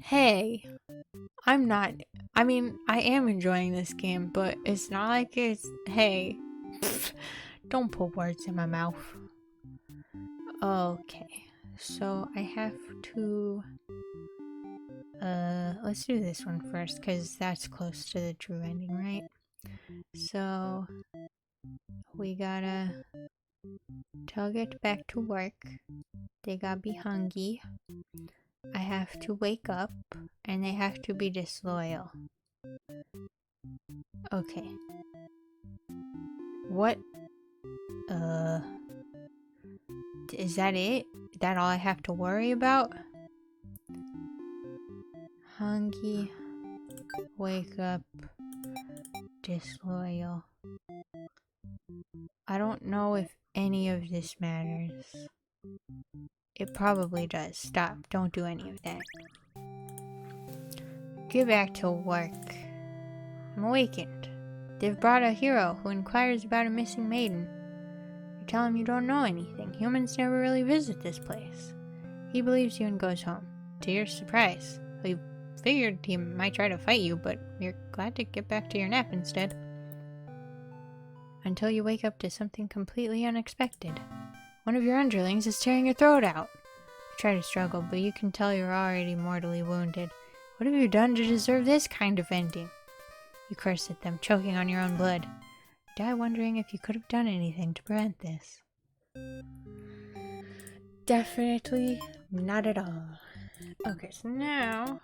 Hey, I'm not. I mean, I am enjoying this game, but it's not like it's. Hey, don't put words in my mouth. Okay, so I have to. Let's do this one first, because that's close to the true ending, right? So, we gotta tell get back to work. They gotta be hungry. I have to wake up, and they have to be disloyal. Okay. What? Is that it? Is that all I have to worry about? Hungry, wake up, disloyal. I don't know if any of this matters. It probably does. Stop. Don't do any of that. Get back to work. I'm awakened. They've brought a hero who inquires about a missing maiden. You tell him you don't know anything. Humans never really visit this place. He believes you and goes home. To your surprise, we figured he might try to fight you, but you're glad to get back to your nap instead. Until you wake up to something completely unexpected. One of your underlings is tearing your throat out. You try to struggle, but you can tell you're already mortally wounded. What have you done to deserve this kind of ending? You curse at them, choking on your own blood. You die wondering if you could have done anything to prevent this. Definitely not at all. Okay, so now...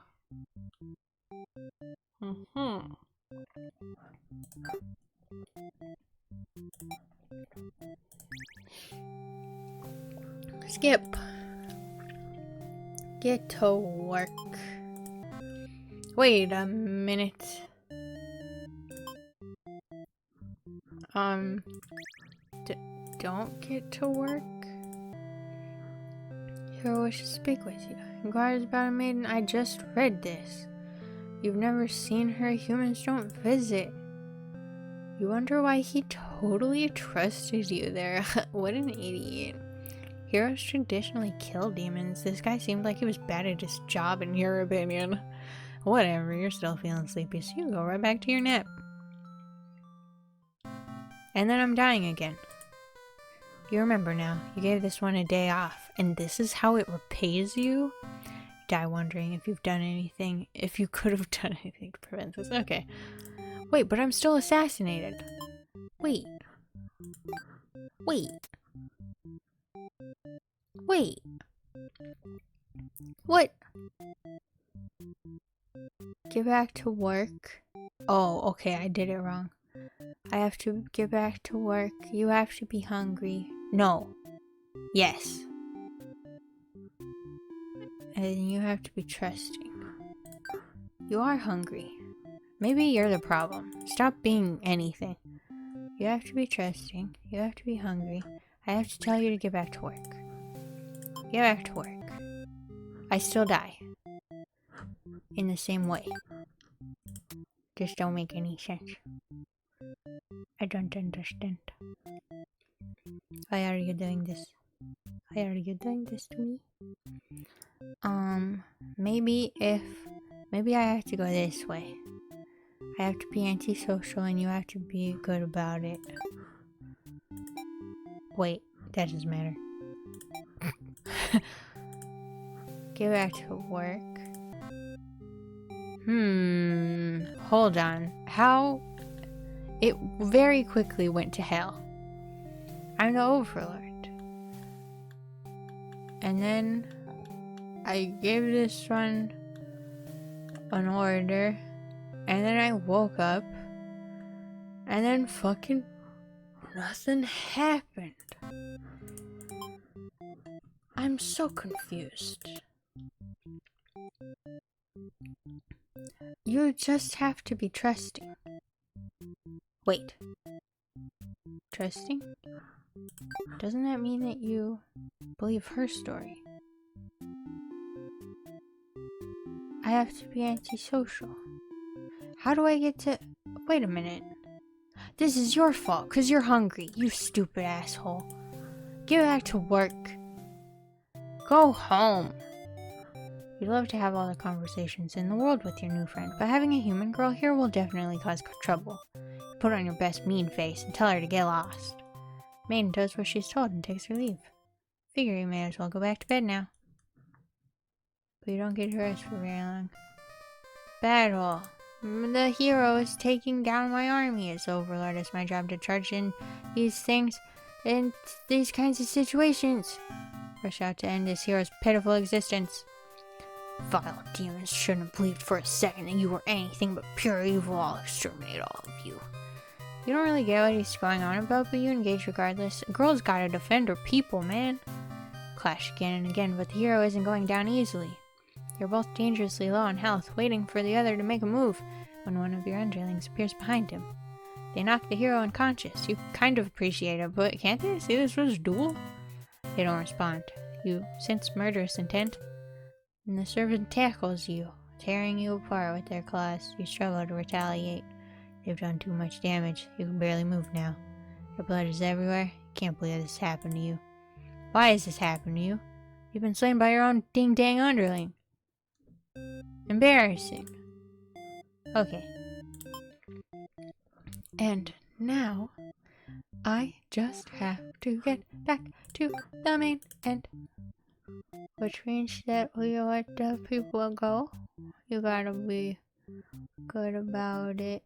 Skip. Get to work. Wait a minute. Don't get to work? Hero wishes to speak with you. Inquires about a maiden. I just read this. You've never seen her. Humans don't visit. You wonder why he totally trusted you there. What an idiot. Heroes traditionally kill demons. This guy seemed like he was bad at his job in your opinion. Whatever, you're still feeling sleepy, so you go right back to your nap. And then I'm dying again. You remember now, you gave this one a day off, and this is how it repays you? You die wondering if you've done anything, if you could have done anything to prevent this. Okay. Wait, but I'm still assassinated. Wait. Wait. Wait. What? Get back to work? Oh, okay, I did it wrong. I have to get back to work. You have to be hungry. No. Yes. And you have to be trusting. You are hungry. Maybe you're the problem. Stop being anything. You have to be trusting. You have to be hungry. I have to tell you to get back to work. Get back to work. I still die. In the same way. This don't make any sense. I don't understand. Why are you doing this? Why are you doing this to me? Maybe I have to go this way. I have to be antisocial and you have to be good about it. Wait, that doesn't matter. Get back to work. Hold on. How? It very quickly went to hell. I'm the Overlord. And then I gave this one an order. And then I woke up. And then fucking nothing happened. I'm so confused. You just have to be trusting. Wait. Trusting? Doesn't that mean that you believe her story? I have to be antisocial. How do I get to... Wait a minute. This is your fault, because you're hungry, you stupid asshole. Get back to work. Go home. You'd love to have all the conversations in the world with your new friend, but having a human girl here will definitely cause trouble. Put on your best mean face and tell her to get lost. Maiden does what she's told and takes her leave. Figure you may as well go back to bed now. But you don't get to rest for very long. Battle. The hero is taking down my army. As Overlord, it's my job to charge in these things in these kinds of situations. Rush out to end this hero's pitiful existence. Vile demons shouldn't have believed for a second that you were anything but pure evil. I'll exterminate all of you. You don't really get what he's going on about, but you engage regardless. A girl's gotta defend her people, man. Clash again and again, but the hero isn't going down easily. You're both dangerously low on health, waiting for the other to make a move, when one of your underlings appears behind him. They knock the hero unconscious. You kind of appreciate it, but can't they see this was a duel? They don't respond. You sense murderous intent, and the servant tackles you, tearing you apart with their claws. You struggle to retaliate. They've done too much damage. You can barely move now. Your blood is everywhere. You can't believe this happened to you. Why has this happened to you? You've been slain by your own ding-dang underling. Embarrassing. Okay. And now, I just have to get back to the main end. Which means that we let the people go. You gotta be good about it.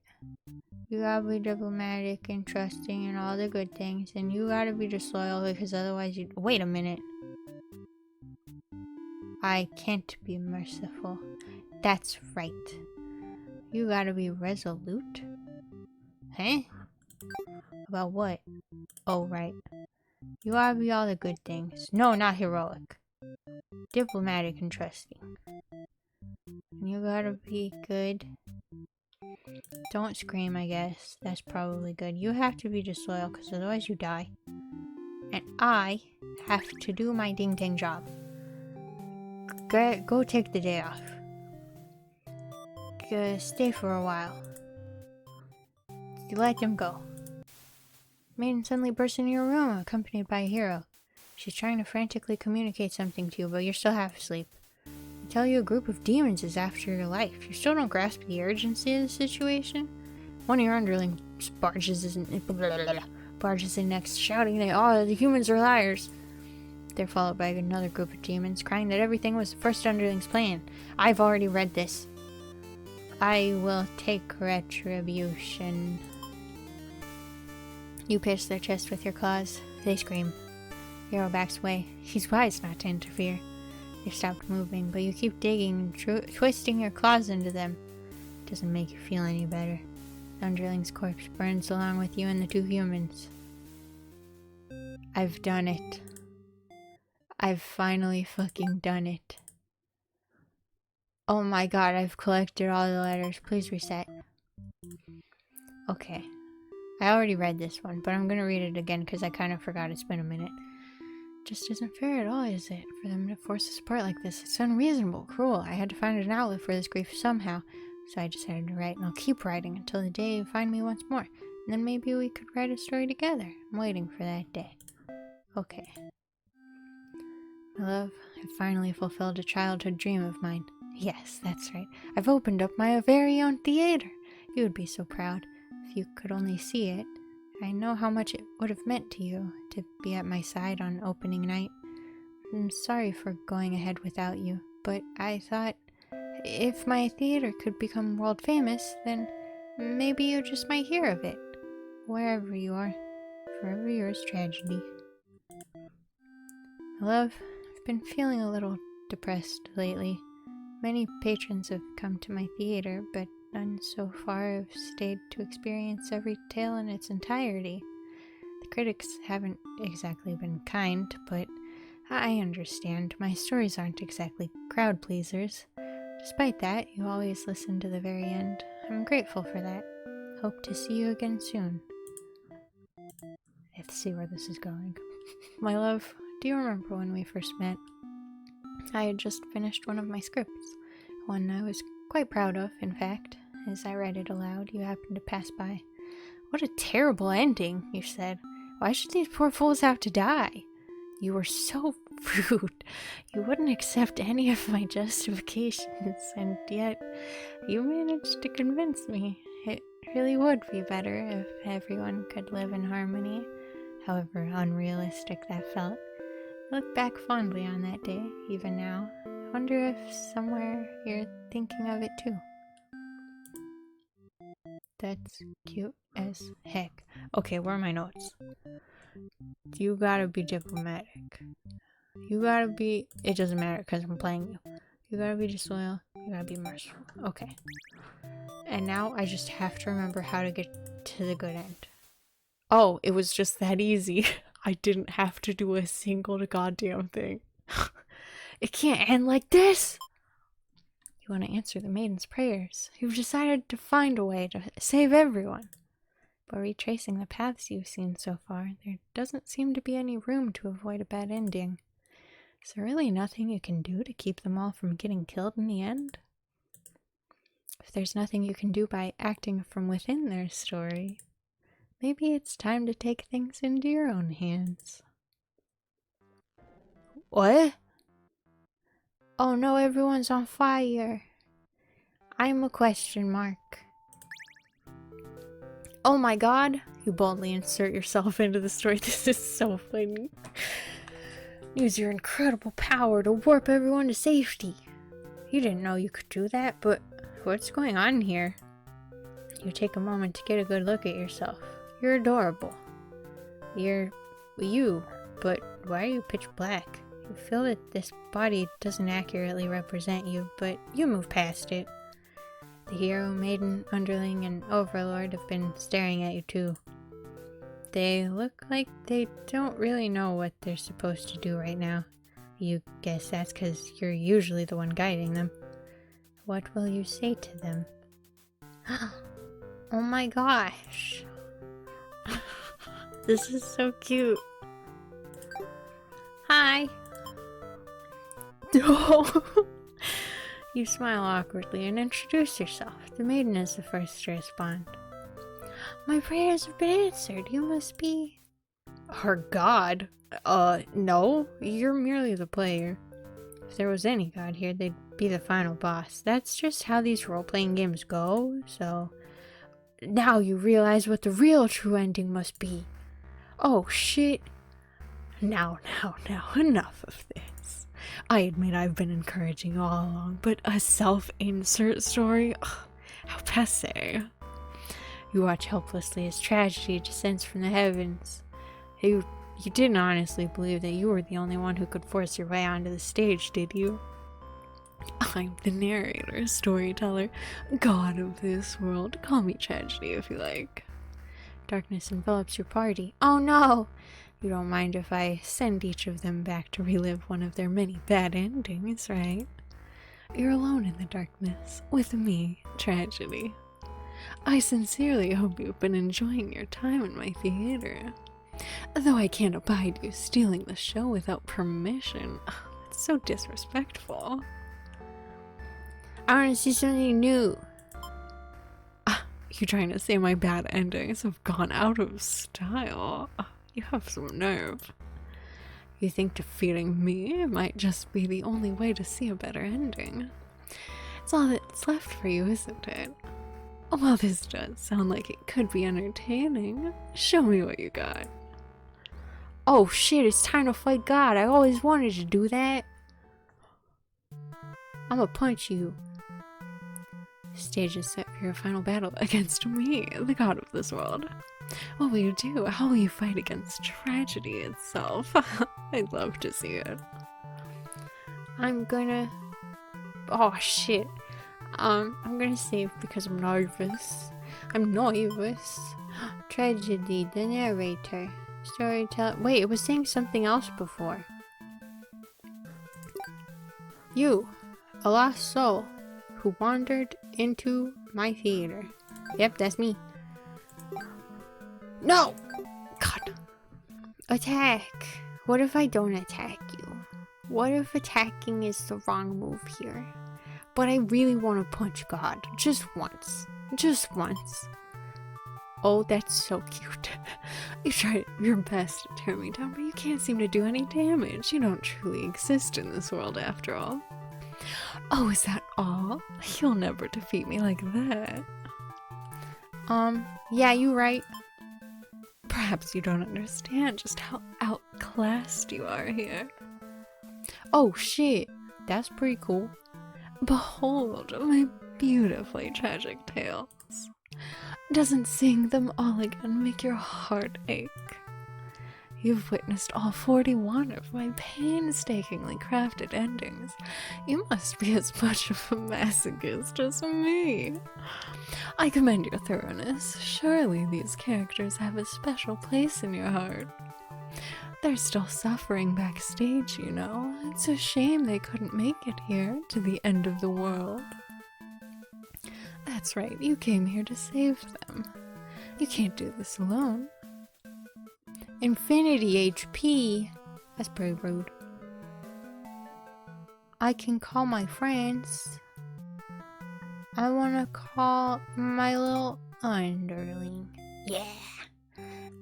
You gotta be diplomatic and trusting and all the good things. And you gotta be disloyal because otherwise you... Wait a minute. I can't be merciful. That's right. You gotta be resolute. Huh? About what? Oh, right. You gotta be all the good things. No, not heroic. Diplomatic and trusting. And you gotta be good. Don't scream, I guess. That's probably good. You have to be disloyal because otherwise you die. And I have to do my ding-dang job. Go take the day off. Stay for a while. You let them go. Maiden suddenly bursts into your room, accompanied by a hero. She's trying to frantically communicate something to you, but you're still half asleep. They tell you a group of demons is after your life. You still don't grasp the urgency of the situation? One of your underlings barges in next, shouting that all the humans are liars. They're followed by another group of demons, crying that everything was the first underling's plan. I've already read this. I will take retribution. You pierce their chest with your claws. They scream. Hero backs away. He's wise not to interfere. They stopped moving, but you keep digging and twisting your claws into them. It doesn't make you feel any better. The underling's corpse burns along with you and the two humans. I've done it. I've finally fucking done it. Oh my god, I've collected all the letters. Please reset. Okay. I already read this one, but I'm gonna read it again because I kind of forgot. It's been a minute. Just isn't fair at all, is it? For them to force us apart like this. It's unreasonable, cruel. I had to find an outlet for this grief somehow. So I decided to write, and I'll keep writing until the day you find me once more. And then maybe we could write a story together. I'm waiting for that day. Okay. My love, I've finally fulfilled a childhood dream of mine. Yes, that's right. I've opened up my very own theater. You would be so proud if you could only see it. I know how much it would have meant to you to be at my side on opening night. I'm sorry for going ahead without you, but I thought if my theater could become world famous, then maybe you just might hear of it. Wherever you are, forever yours, Tragedy. My love, I've been feeling a little depressed lately. Many patrons have come to my theater, but none so far have stayed to experience every tale in its entirety. The critics haven't exactly been kind, but I understand. My stories aren't exactly crowd pleasers. Despite that, you always listen to the very end. I'm grateful for that. Hope to see you again soon. I have to see where this is going. My love, do you remember when we first met? I had just finished one of my scripts, one I was quite proud of, in fact. As I read it aloud, you happened to pass by. What a terrible ending, you said. Why should these poor fools have to die? You were so Rude. You wouldn't accept any of my justifications, and yet you managed to convince me. It really would be better if everyone could live in harmony, however unrealistic that felt. I look back fondly on that day, even now. I wonder if somewhere you're thinking of it too. That's cute as heck. Okay, where are my notes? You gotta be diplomatic. You gotta be... It doesn't matter because I'm playing you. You gotta be disloyal. You gotta be merciful. Okay. And now I just have to remember how to get to the good end. Oh, it was just that easy. I didn't have to do a single goddamn thing. It can't end like this! You want to answer the maiden's prayers. You've decided to find a way to save everyone. But retracing the paths you've seen so far, there doesn't seem to be any room to avoid a bad ending. Is there really nothing you can do to keep them all from getting killed in the end? If there's nothing you can do by acting from within their story, maybe it's time to take things into your own hands. What? Oh no, everyone's on fire. I'm a question mark. Oh my god. You boldly insert yourself into the story. This is so funny. Use your incredible power to warp everyone to safety. You didn't know you could do that, but what's going on here? You take a moment to get a good look at yourself. You're adorable. You're you, but why are you pitch black? You feel that this body doesn't accurately represent you, but you move past it. The hero, maiden, underling, and overlord have been staring at you too. They look like they don't really know what they're supposed to do right now. You guess that's because you're usually the one guiding them. What will you say to them? Oh my gosh. This is so cute. Hi. Oh. You smile awkwardly and introduce yourself. The maiden is the first to respond. My prayers have been answered. You must be... Her god? No. You're merely the player. If there was any god here, they'd be the final boss. That's just how these role-playing games go, so... Now you realize what the real true ending must be. Oh, shit. Now, enough of this. I admit I've been encouraging you all along, but a self-insert story? Ugh, how passé. You watch helplessly as tragedy descends from the heavens. You didn't honestly believe that you were the only one who could force your way onto the stage, did you? I'm the narrator, storyteller, god of this world. Call me tragedy if you like. Darkness envelops your party. Oh no! You don't mind if I send each of them back to relive one of their many bad endings, right? You're alone in the darkness, with me, tragedy. I sincerely hope you've been enjoying your time in my theater. Though I can't abide you stealing the show without permission. It's so disrespectful. I want to see something new. You trying to say my bad endings have gone out of style? You have some nerve. You think defeating me might just be the only way to see a better ending. It's all that's left for you, isn't it? Well, this does sound like it could be entertaining. Show me what you got. Oh shit, it's time to fight God. I always wanted to do that. I'm gonna punch you. The stage is set for your final battle against me, the god of this world. What will you do? How will you fight against tragedy itself? I'd love to see it. I'm gonna... Oh shit. I'm gonna save because I'm nervous. Tragedy, the narrator. Storyteller. Wait, it was saying something else before. You, a lost soul who wandered into my theater. Yep, that's me. No! God. Attack. What if I don't attack you? What if attacking is the wrong move here? But I really want to punch God. Just once. Just once. Oh, that's so cute. You tried your best to tear me down, but you can't seem to do any damage. You don't truly exist in this world after all. Oh, is that all? You'll never defeat me like that. Yeah, you right. Perhaps you don't understand just how outclassed you are here. Oh shit, That's pretty cool. behold my beautifully tragic tales. Doesn't seeing them all again make your heart ache? You've witnessed all 41 of my painstakingly crafted endings. You must be as much of a masochist as me. I commend your thoroughness. Surely these characters have a special place in your heart. They're still suffering backstage, you know. It's a shame they couldn't make it here to the end of the world. That's right, you came here to save them. You can't do this alone. Infinity HP? That's pretty rude. I can call my friends. I wanna call my little underling. Yeah.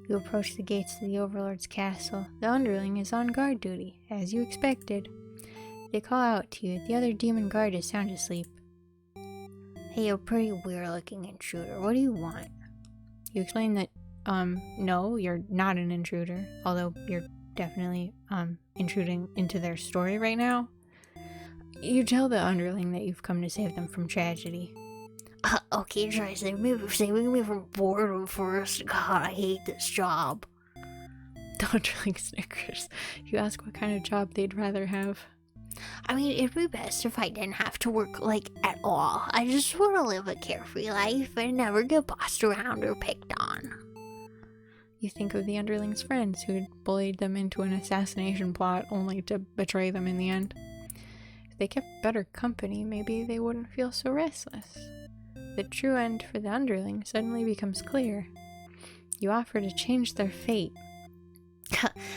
You approach the gates to the Overlord's castle. The underling is on guard duty, as you expected. They call out to you. The other demon guard is sound asleep. Hey, you pretty weird-looking intruder. What do you want? You explain that, no, you're not an intruder. Although you're definitely, intruding into their story right now. You tell the underling that you've come to save them from tragedy. Okay, try saving me from boredom first. God, I hate this job. The underling snickers. You ask what kind of job they'd rather have. I mean, it'd be best if I didn't have to work, like, at all. I just want to live a carefree life and never get bossed around or picked on. You think of the underling's friends who'd bullied them into an assassination plot only to betray them in the end. If they kept better company, maybe they wouldn't feel so restless. The true end for the underling suddenly becomes clear. You offer to change their fate.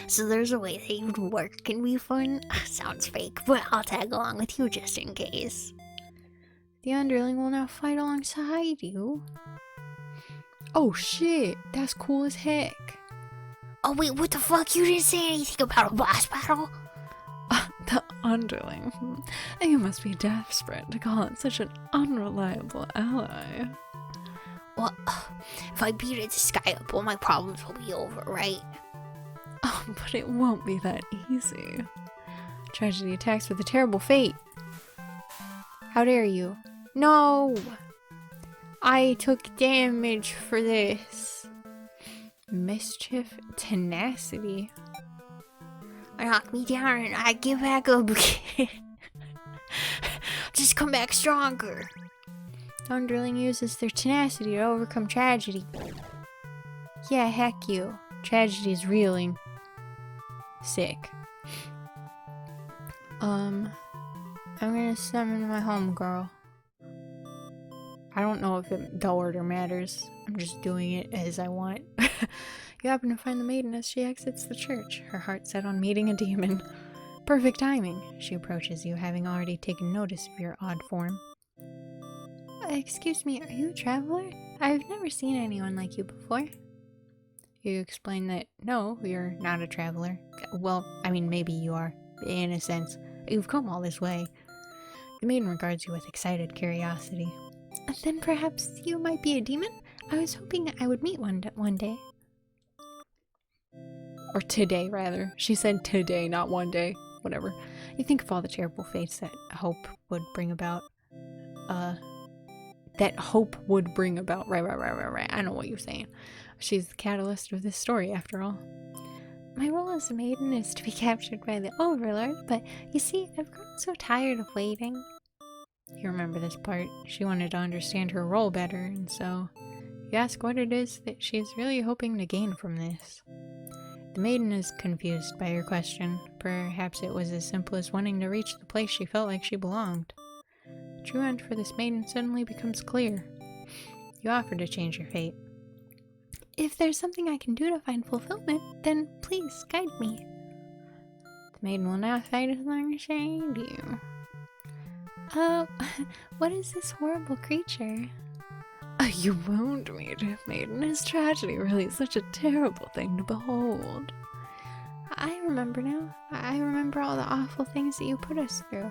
So there's a way that you'd work and be fun? Sounds fake, but I'll tag along with you just in case. The underling will now fight alongside you. Oh shit, that's cool as heck. Oh wait, what the fuck? You didn't say anything about a boss battle? The underling. You must be desperate to call it such an unreliable ally. Well, if I beat it this guy up, all my problems will be over, right? Oh, but it won't be that easy. Tragedy attacks with a terrible fate. How dare you? No! I took damage for this. Mischief, tenacity. Knock me down and I get back up again. Just come back stronger. The underling uses their tenacity to overcome tragedy. Yeah, heck you. Tragedy's reeling. Sick. I'm gonna summon my homegirl. I don't know if the order matters. I'm just doing it as I want. You happen to find the maiden as she exits the church, her heart set on meeting a demon. Perfect timing. She approaches you, having already taken notice of your odd form. Excuse me, are you a traveler? I've never seen anyone like you before. You explain that, no, you're not a traveler. Well, I mean, maybe you are, in a sense. You've come all this way. The maiden regards you with excited curiosity. Then perhaps you might be a demon? I was hoping I would meet one day. Or today, rather. She said today, not one day. Whatever. You think of all the terrible fates that hope would bring about. Right. I know what you're saying. She's the catalyst of this story, after all. My role as a maiden is to be captured by the Overlord, but you see, I've grown so tired of waiting. You remember this part. She wanted to understand her role better, and so you ask what it is that she's really hoping to gain from this. The maiden is confused by your question. Perhaps it was as simple as wanting to reach the place she felt like she belonged. The true end for this maiden suddenly becomes clear. You offer to change your fate. If there's something I can do to find fulfillment, then please guide me. The maiden will now fight alongside you. Oh, what is this horrible creature? You wound me, maiden. Is tragedy really such a terrible thing to behold? I remember now. I remember all the awful things that you put us through.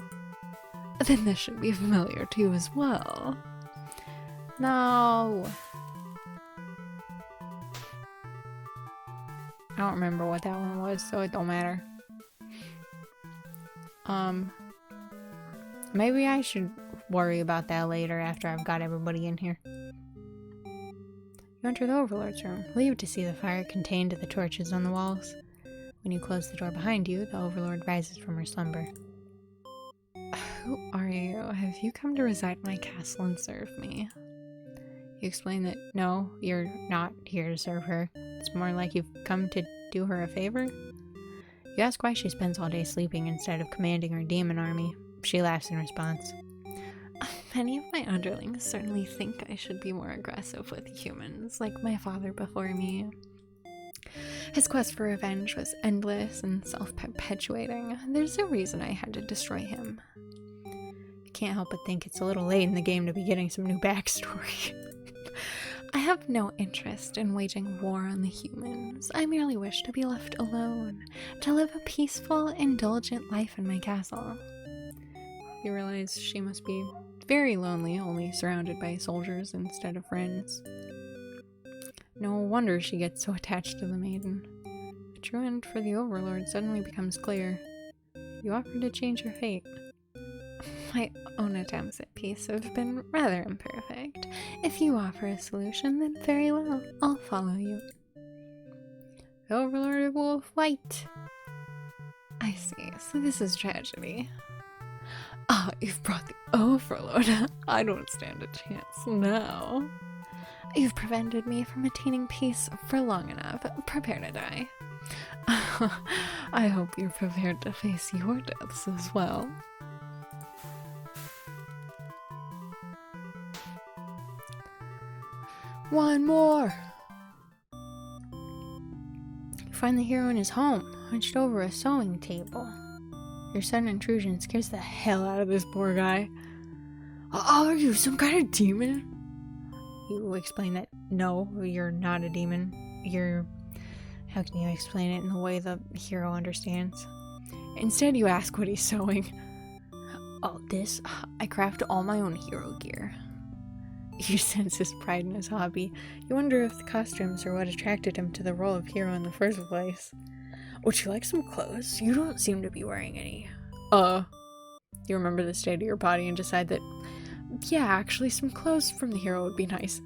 Then this should be familiar to you as well. No. I don't remember what that one was, so it don't matter. Maybe I should worry about that later after I've got everybody in here. You enter the Overlord's room, relieved to see the fire contained to the torches on the walls. When you close the door behind you, the Overlord rises from her slumber. Who are you? Have you come to reside in my castle and serve me? You explain that no, you're not here to serve her. It's more like you've come to do her a favor. You ask why she spends all day sleeping instead of commanding her demon army. She laughs in response. Many of my underlings certainly think I should be more aggressive with humans, like my father before me. His quest for revenge was endless and self-perpetuating. There's no reason I had to destroy him. You can't help but think it's a little late in the game to be getting some new backstory. I have no interest in waging war on the humans. I merely wish to be left alone, to live a peaceful, indulgent life in my castle. You realize she must be very lonely, only surrounded by soldiers instead of friends. No wonder she gets so attached to the maiden. The true end for the Overlord suddenly becomes clear. You offer to change her fate. My own attempts at peace have been rather imperfect. If you offer a solution, then very well, I'll follow you. The Overlord will fight. I see, so this is tragedy. Ah, you've brought the Overlord. I don't stand a chance now. You've prevented me from attaining peace for long enough. Prepare to die. I hope you're prepared to face your deaths as well. One more! You find the hero in his home, hunched over a sewing table. Your sudden intrusion scares the hell out of this poor guy. Are you some kind of demon? You explain that no, you're not a demon. How can you explain it in a way the hero understands? Instead, you ask what he's sewing. Oh, this? I craft all my own hero gear. You sense his pride in his hobby. You wonder if the costumes are what attracted him to the role of hero in the first place. Would you like some clothes? You don't seem to be wearing any. You remember the state of your body and decide that, yeah, actually some clothes from the hero would be nice.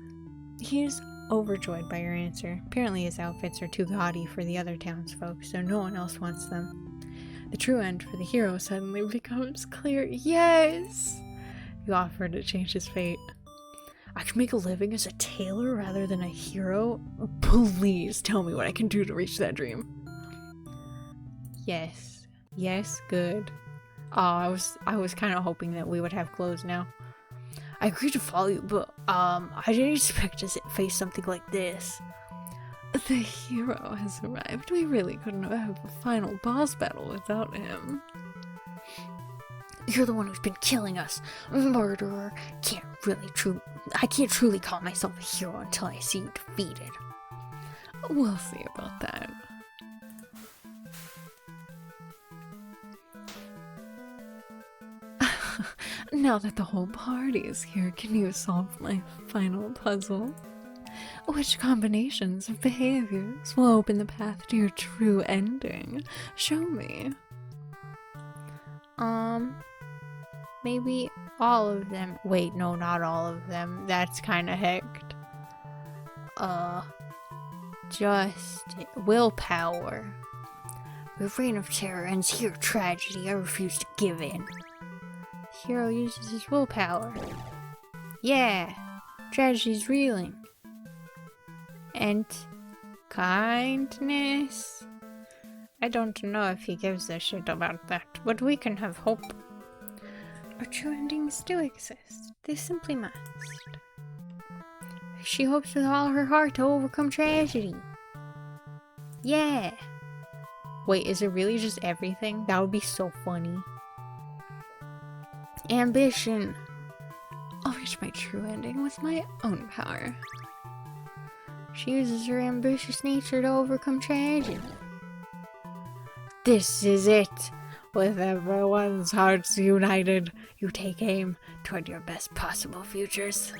He's overjoyed by your answer. Apparently his outfits are too gaudy for the other townsfolk, so no one else wants them. The true end for the hero suddenly becomes clear. Yes! You offer to change his fate. I can make a living as a tailor rather than a hero? Please tell me what I can do to reach that dream. Yes. Yes, good. I was kind of hoping that we would have clothes now. I agreed to follow you, but I didn't expect to face something like this. The hero has arrived. We really couldn't have a final boss battle without him. You're the one who's been killing us. Murderer. I can't truly call myself a hero until I see you defeated. We'll see about that. Now that the whole party is here, can you solve my final puzzle? Which combinations of behaviors will open the path to your true ending? Show me. Maybe all of them. Wait, no, not all of them. That's kind of hecked. Just willpower. The reign of terror ends here, tragedy. I refuse to give in. The hero uses his willpower. Yeah, tragedy's reeling. And kindness? I don't know if he gives a shit about that, but we can have hope. Our true endings do exist. They simply must. She hopes with all her heart to overcome tragedy. Yeah. Wait, is it really just everything? That would be so funny. Ambition. I'll reach my true ending with my own power. She uses her ambitious nature to overcome tragedy. This is it. With everyone's hearts united, you take aim toward your best possible futures.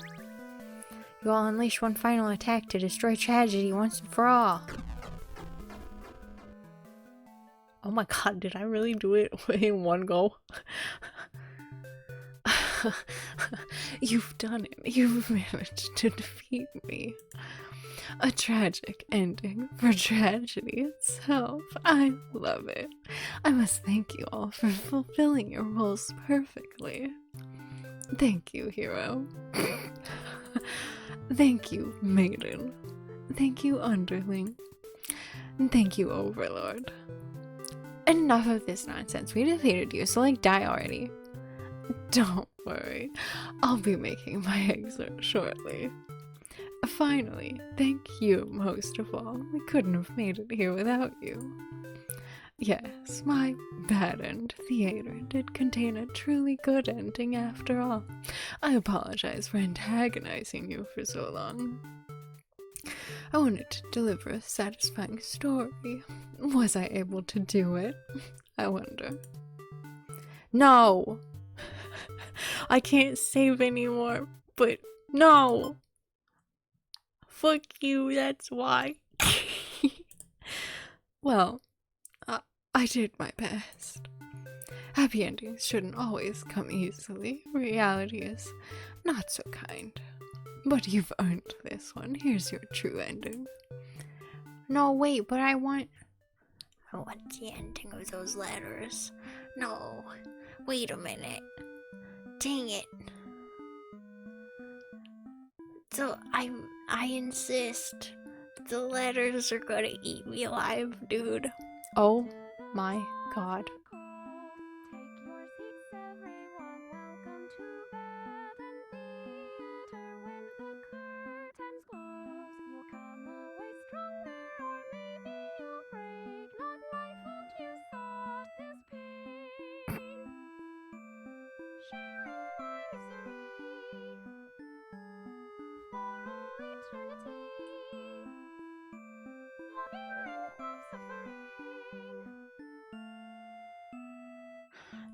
You all unleash one final attack to destroy tragedy once and for all. Oh my god, did I really do it in one go? You've done it. You've managed to defeat me. A tragic ending for tragedy itself. I love it. I must thank you all for fulfilling your roles perfectly. Thank you, hero. Thank you, maiden. Thank you, underling. And thank you, overlord. Enough of this nonsense. We defeated you, so die already. Don't worry. I'll be making my exit shortly. Finally, thank you most of all. We couldn't have made it here without you. Yes, my bad end theater did contain a truly good ending after all. I apologize for antagonizing you for so long. I wanted to deliver a satisfying story. Was I able to do it? I wonder. No! I can't save anymore, but no! Fuck you, that's why. Well, I did my best. Happy endings shouldn't always come easily. Reality is not so kind. But you've earned this one. Here's your true ending. No, wait, but I want the ending of those letters. No, wait a minute. Dang it. So I insist. The letters are gonna eat me alive, dude. Oh my god.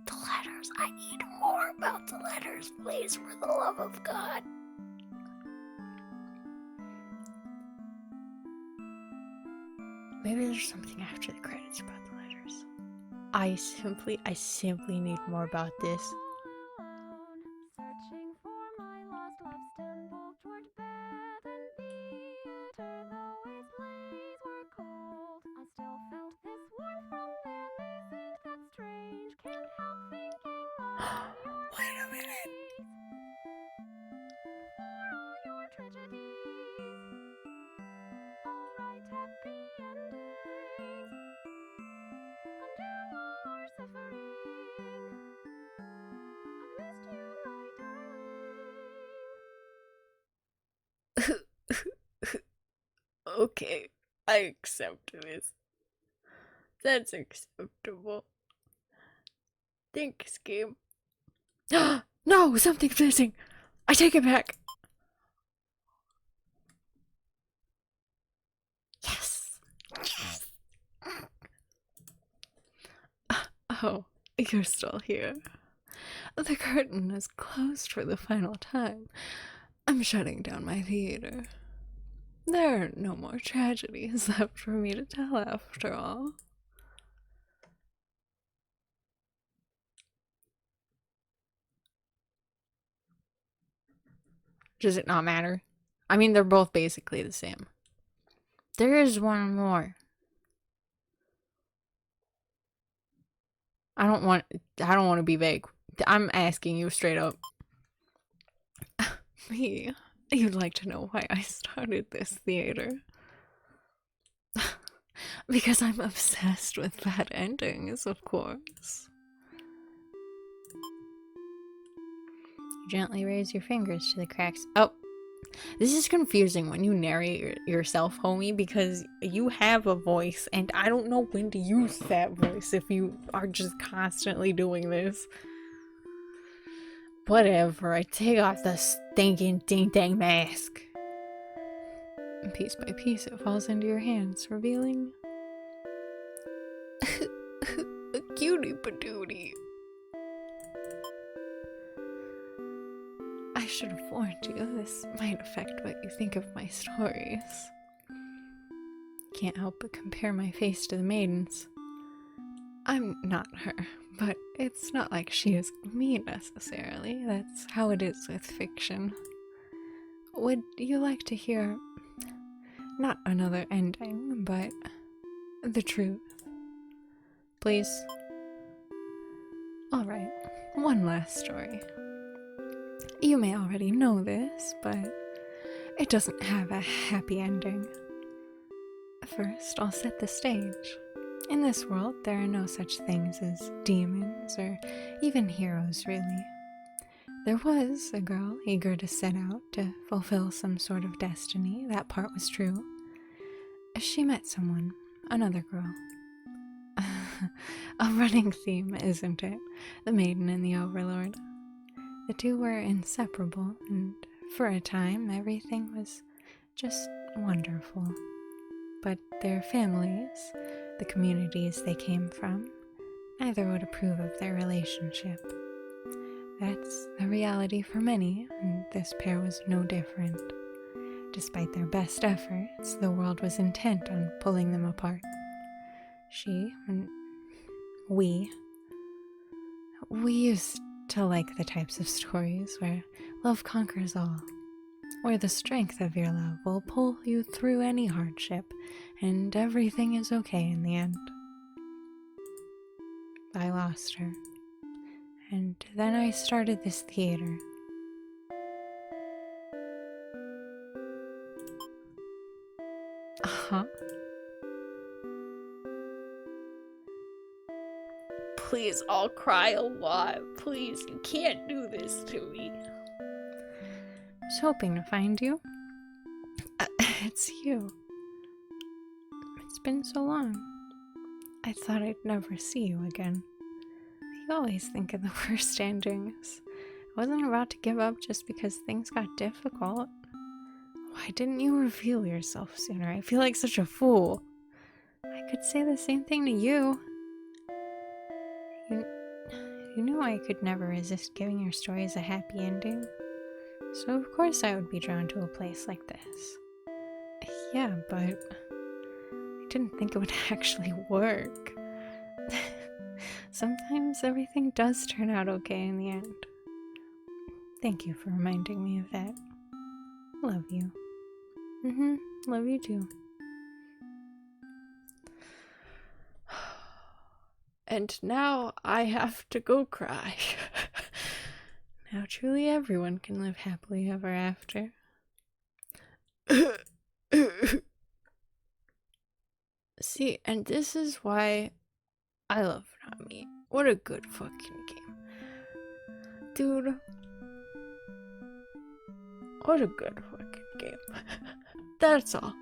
The letters, I need more about the letters, please, for the love of God. Maybe there's something after the credits about the letters. I simply need more about this. Wait a minute. Okay, I accept this. That's acceptable. Thanks, game. No, something's missing. I take it back. Yes. Yes. Oh, you're still here. The curtain is closed for the final time. I'm shutting down my theater. There are no more tragedies left for me to tell after all. Does it not matter? I mean, they're both basically the same. There is one more. I don't want to be vague. I'm asking you straight up. Me? You'd like to know why I started this theater? Because I'm obsessed with bad endings, of course. You gently raise your fingers to the cracks. Oh, this is confusing when you narrate yourself, homie, because you have a voice, and I don't know when to use that voice if you are just constantly doing this. Whatever, I take off the stinking ding-dang mask. Piece by piece, it falls into your hands, revealing a cutie patootie. I should have warned you, this might affect what you think of my stories. Can't help but compare my face to the maiden's. I'm not her, but it's not like she is me necessarily. That's how it is with fiction. Would you like to hear, not another ending, but the truth? Please? Alright, one last story. You may already know this, but it doesn't have a happy ending. First, I'll set the stage. In this world, there are no such things as demons or even heroes, really. There was a girl eager to set out to fulfill some sort of destiny. That part was true. She met someone, another girl. A running theme, isn't it? The maiden and the overlord. The two were inseparable, and for a time, everything was just wonderful. But their families, the communities they came from, neither would approve of their relationship. That's the reality for many, and this pair was no different. Despite their best efforts, the world was intent on pulling them apart. She and we used to like the types of stories where love conquers all, where the strength of your love will pull you through any hardship, and everything is okay in the end. I lost her, and then I started this theater. Uh-huh. Please, I'll cry a lot. Please, you can't do this to me. I was hoping to find you. It's you. It's been so long. I thought I'd never see you again. You always think of the worst endings. I wasn't about to give up just because things got difficult. Why didn't you reveal yourself sooner? I feel like such a fool. I could say the same thing to you. You knew I could never resist giving your stories a happy ending. So of course I would be drawn to a place like this. Yeah, but I didn't think it would actually work. Sometimes everything does turn out okay in the end. Thank you for reminding me of that. Love you. Love you too. And now I have to go cry. Now truly everyone can live happily ever after. See, and this is why I love Nami. What a good fucking game. Dude. What a good fucking game. That's all.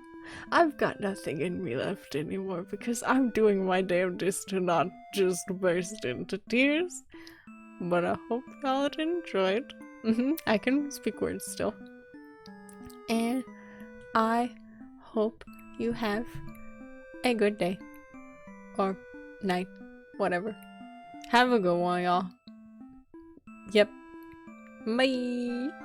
I've got nothing in me left anymore because I'm doing my damnedest to not just burst into tears. But I hope y'all enjoyed. I can speak words still. And I hope you have a good day. Or night. Whatever. Have a good one, y'all. Yep. Bye.